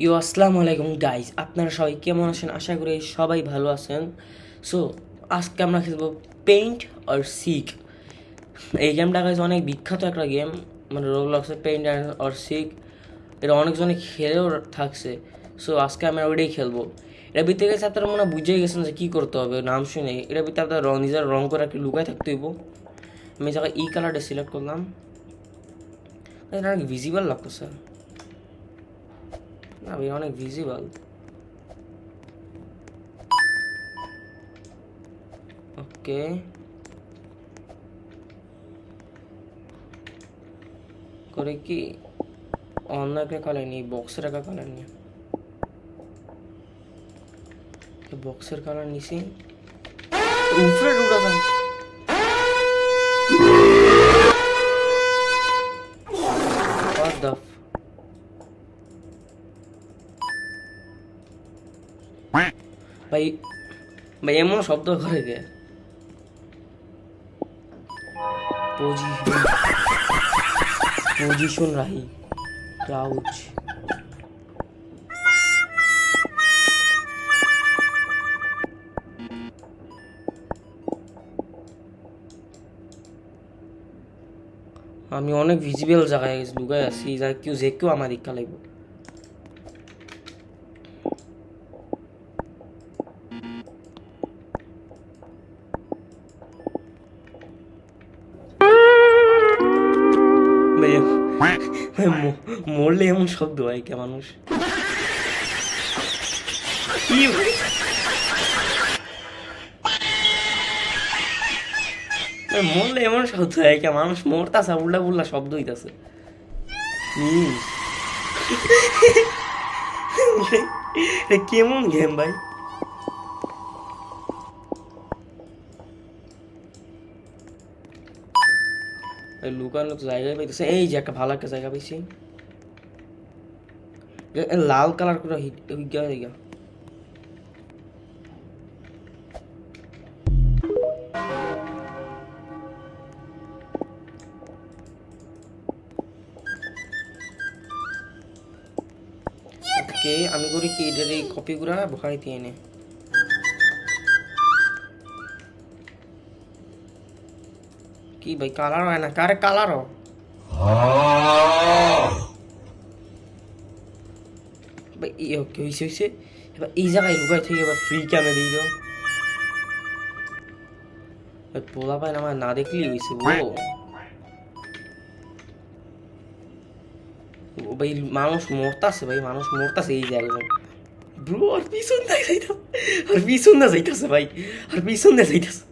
আসসালামু আলাইকুম গাইজ, আপনারা সবাই কেমন আছেন? আশা করি সবাই ভালো আছেন। সো আজকে আমরা খেলবো পেইন্ট আর সিক। এই গেমটা গাইজ অনেক বিখ্যাত একটা গেম, মানে রোবলক্সের পেইন্ট আর সিক। এটা অনেকজনে খেলেও থাকছে। সো আজকে আমরা ওইটাই খেলবো। এটার ভিতরে গেছে আপনারা মনে বুঝেই গেছেন যে কী করতে হবে নাম শুনে। এটার ভিতরে আপনার নিজের রং করে একটু লুকায় থাকতে হইব। আমি জায়গায় ই কালারটা সিলেক্ট করলাম। এটা অনেক ভিজিবল লাগতেছে না ভাই, অনেক ভিজিবল। ওকে, করে কি অন্য একটা কালার নিই, বক্সের একটা কালার নিই। বক্সের কালার নিছি, উপরে উঠা যান। What the ভাই, ভাই এমন শব্দ করে কে? Position Rahi Crouch. আমি অনেক ভিজিবল জায়গায় লুকাই আছি, যা কেউ যে কেউ আমার দিক লাগবে। মরলে এমন শব্দ হয় কে মানুষ? কি ভাই, মরলে এমন শব্দ হয় কে মানুষ? মরতাছে উল্টা পুল্লা শব্দ হইতাছে। কেমন গেম ভাই? লুকানোর তো জায়গায় পাইতেছে। এই যে একটা ভালো একটা জায়গা পাইছি, লাল কালার করে গিয়া। ওকে, আমি করি কি এটার এই কপিগুলা ভয় দিয়ে নে। কি ভাই কালার হয় না? কারে কালারও ভাই? ওকে, হয়েছে হয়েছে। এবার এই জায়গায় লুকাই থেকে এবার ফ্রি ক্যামে দিয়ে দাও। পোলা পায় আমার না দেখলেই হয়েছে। ও ভাই, মানুষ মরতাছে ভাই, মানুষ মরতাছে এই যে একজন। ব্রো আর পিছন দিয়ে যাইতাছে, আর পিছন দিয়ে যাইতাছে ভাই, আর পিছন দিয়ে যাইতাছে।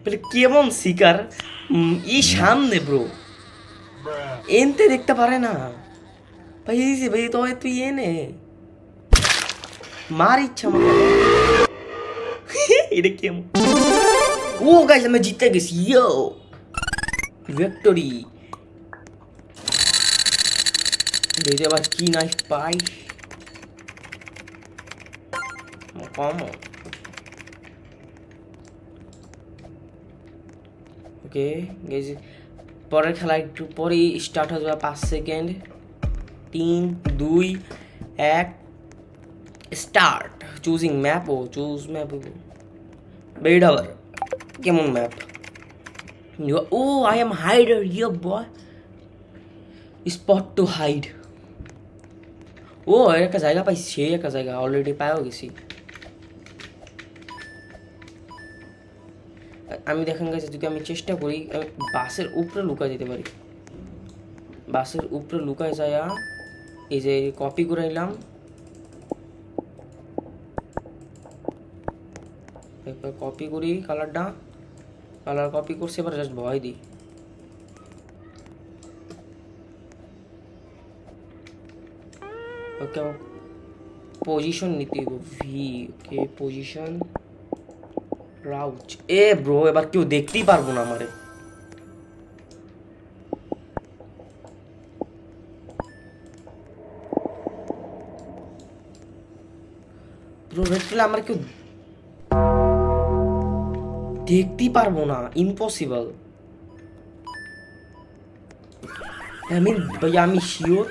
বলে কেমন শিকার ই সামনে ব্রো, এনতে দেখতে পারে না ভাই। এই যে ভাই, তো তুই এনে মার ইচ্ছা মতো। এটা কেমন? ও গাইস, আমি জিতে গেছি। ইয়ো ভিক্টোরি। দেখি আবার কি নাইফ পাই। কম। ওকে গাইস, পরের খেলা একটু পরেই স্টার্ট হয়ে যাবে। 5 সেকেন্ড, 3, 2, 1, স্টার্ট। Choosing map. ও চুজ ম্যাপ। বেড আবার কেমন ম্যাপ? ও I am hider, yo boy. Spot to hide. ও একটা জায়গা পাইছি, সেই একটা জায়গা অলরেডি পাইও গেছি। আমি দেখেন গেছে, যদি আমি চেষ্টা করি আমি বাসের উপরে লুকায় যেতে পারি। বাসের উপরে লুকায় যায়, এই যে কপি করে নিলাম। কপি করি কালারটা, কালার কপি করছি, এবার জাস্ট ভয় দিই। ওকে, পজিশন নিতে হইব ভি। ওকে, পজিশন রাউচ। এ ব্রো, এবার কেউ দেখতেই পারবো না আমারে। ব্রো রেড পেলে আমার কেউ দেখতেই পারবো না, ইম্পসিবল। আমি ভাইয়া আমি শিওর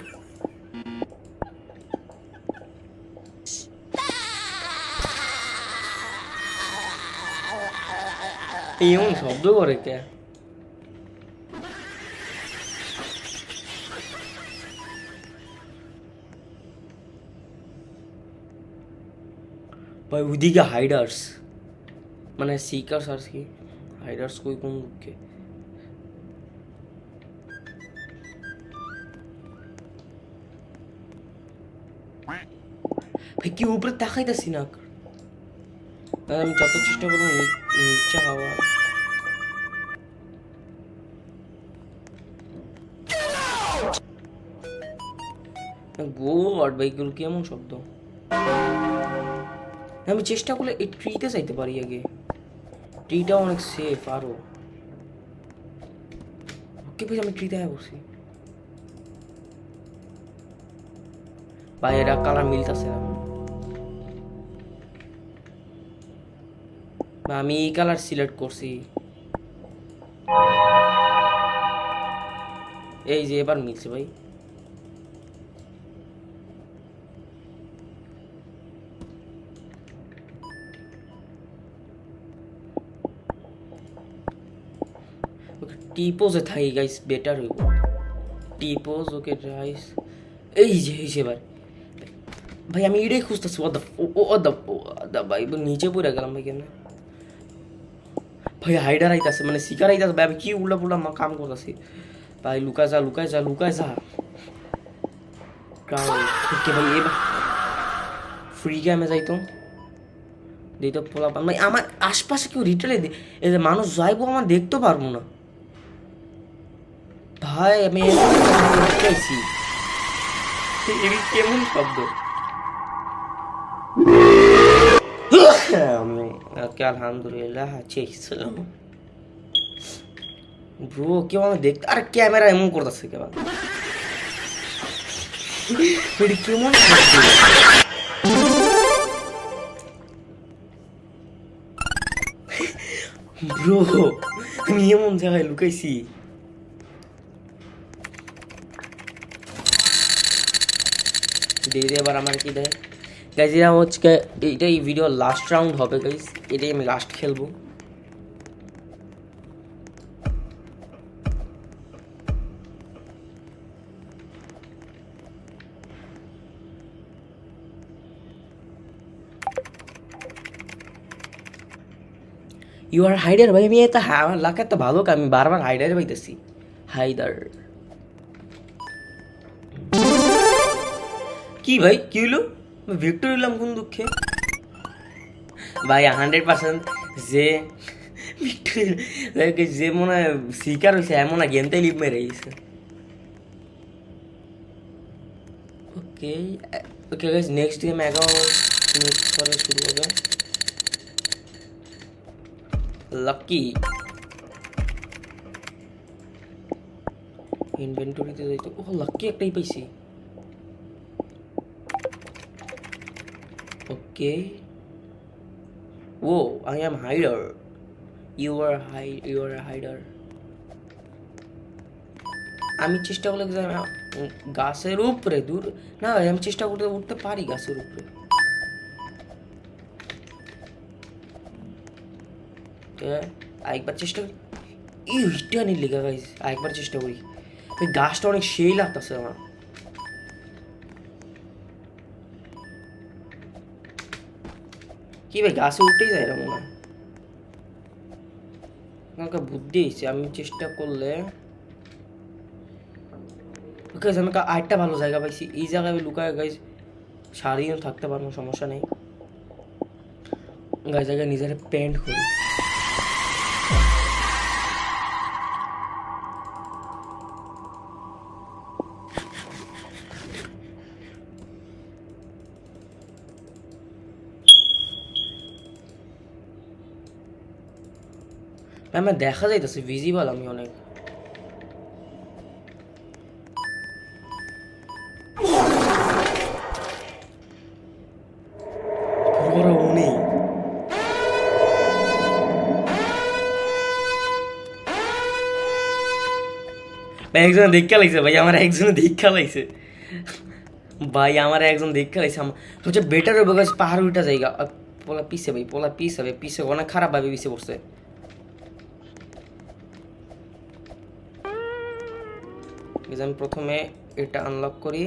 এমন শব্দ করে কে? ভাই ওইদিকে হাইডার্স মানে সিকার্স আর কি, হাইডার্স কই কোন দিকে? ভাই কি উপরে তাকাইতেছি না, আমি যত চেষ্টা করবো নিচে হওয়া। গোড ভাই এগুলো কেমন শব্দ? আমি চেষ্টা করলে এই ট্রিতে যাইতে পারি আগে, ট্রিটা অনেক সেফ আরো। ওকে ভাই আমি ট্রিতে বসি ভাই, এরা কালার মিলতেছে না। আমি এই কালার সিলেক্ট করছি, এই যে এবার মিলছে ভাই। টিপোজে থাকি গাইস, বেটার হইব টিপোজ। ওকে রাইস, এই যে ভাই ভাই আমি এটাই খুঁজতেছি। ভাই নিচে পড়ে গেলাম ভাই কেন? ভাই হাইডার আইতাছে মানে শিকার আইতাছে ভাই, আমি কি উল্টা পুল্টা কাম করতেছি ভাই। লুকায় যা লুকায় যা লুকায় যা। ওকে ভাই এবার ফ্রি গেমে যাইতো দিতে পোলা পান ভাই। আমার আশপাশে কেউ রিটেলে এই যে মানুষ যাইবো আমার দেখতে পারবো না ভাই। আমি চাইছি কেমন শব্দ? আলহামদুলিল্লাহ চেয়েছিলাম ব্রো, কেউ আমার দেখতে, আর ক্যামেরা এমন করতেছে কেমন কেমন ব্রো? আমি এমন জায়গায় লুকাইছি। এবার আমার কি দেয় গাইজ, এরা হচ্ছে এইটাই ভিডিও লাস্ট রাউন্ড হবে গাইজ, এটাই আমি লাস্ট খেলবো। ইউ আর হাইডার ভাই, আমি এটা আমার লাখ এত ভালো আমি বারবার হাইডারে পাইতেছি। হাইডার কি ভাই, কি হলো? ভিক্টর হইলাম কোন দুঃখে ভাই? 100% যে ভিক্টর যে মনে হয় শিকার হয়েছে এমন গেমটাই লিপ মেরে গেছে। Okay okay guys, next game 11 minute পরে শুরু হবে। লাকি ইনভেন্টরিতে যাইতো। ও লাকি একটাই পাইছি। ওকে ও আই এম হাইডার, ইউ আর হাইডার। আমি চেষ্টা করলে গাছের উপরে দূর না, আমি চেষ্টা করতে উঠতে পারি গাছের উপরে। আরেকবার চেষ্টা করি, ইটা নিয়ে লেখা গাইস, আরেকবার চেষ্টা করি। ওই গাছটা অনেক সেই লাগতেছে আমার। কি ভাই গাছে উঠতেই যায় না মনে হয়, আমাকে বুদ্ধি হয়েছে। আমি চেষ্টা করলে ওকে আমি আরেকটা ভালো জায়গা পাইছি, এই জায়গায় আমি লুকায় গাইস সারাদিন থাকতে পারবো, সমস্যা নেই। গাছ জায়গায় নিজের প্যান্ট করি। আমার দেখা যাইতেছে ভিজিবল আমি অনেক। ভাই একজনে দীক্ষা লাগছে, ভাই আমার একজনে দীক্ষা লাগছে, ভাই আমার একজন দীক্ষা লাগছে। আমার সবচেয়ে বেটার হবে গাছ পাহাড় উঠা জায়গা। পোলা পিছে ভাই, পোলা পিস হবে, পিছে অনেক খারাপ ভাবে পিছে পড়ছে। আমি প্রথমে এটা আনলক করি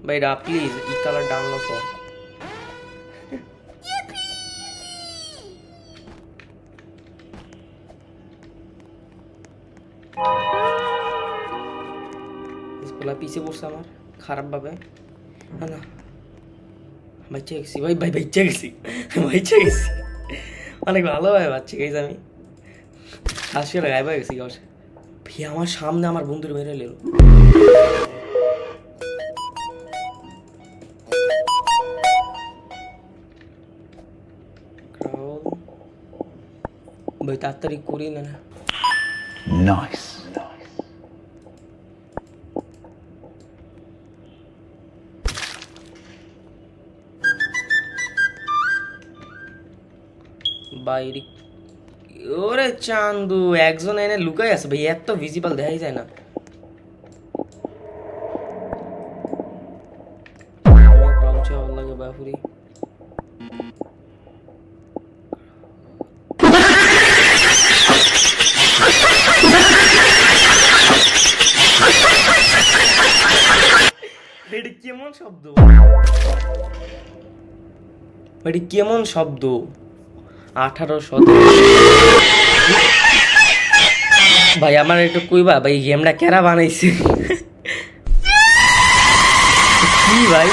ভাই, প্লিজ ই কালারটা আনলক কর। পোলা পিছে পড়ছে আমার খারাপ ভাবে। না বাচ্চা গেছি ভাই, ভাই বাচ্চা গেছি, বাচ্চা গেছি অনেক ভালোভাবে বাচ্চা গেছি আমি। আসলে গায়ে পায়ে গেছি গাছ। ভাই আমার সামনে আমার বন্ধুর মেরে এলো। ভাই তাড়াতাড়ি করি না। Nice. বাইরে ওরে চান্দু একজন এনে লুকাই আছে ভাই, এত ভিজিবল দেখাই যায় না। ভালো লাগে বাপুরি। এটা কেমন শব্দ, এটা কেমন শব্দ? 1800 ভাই আমার একটু কইবা ভাই গেমটা কেরা বানাইছে? কি ভাই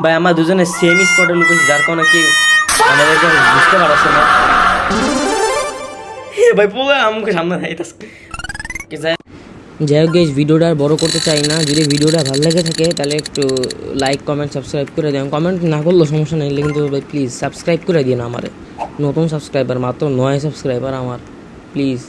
ভাই আমার দুজনে সেম স্পটে লুকেছে, যার কারণে কি আমাদেরকে বুঝতে পারছে না। ভাই পুরো আমাকে সামনে যাইতাছে। যাই হোক গাইস, ভিডিওটা আর বড় করতে চাই না। যদি ভিডিওটা ভালো লেগে থাকে তাহলে একটু লাইক কমেন্ট সাবস্ক্রাইব করে দেন। কমেন্ট না করলেও সমস্যা নেই, কিন্তু ভাই প্লিজ সাবস্ক্রাইব করে দিন। আমার নতুন সাবস্ক্রাইবার মাত্র 9 সাবস্ক্রাইবার আমার, প্লিজ।